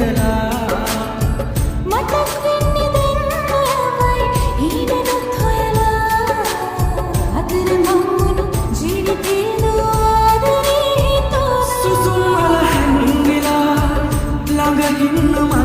කියලා මතක් වෙන්නේ දැන් ඔයවයි ඊටනුත් හොයලා අතර මම්මුණු ජීවිතේ දුආදරේ තෝරා සුසුම් වල හැංගිලා ළඟ ඉන්න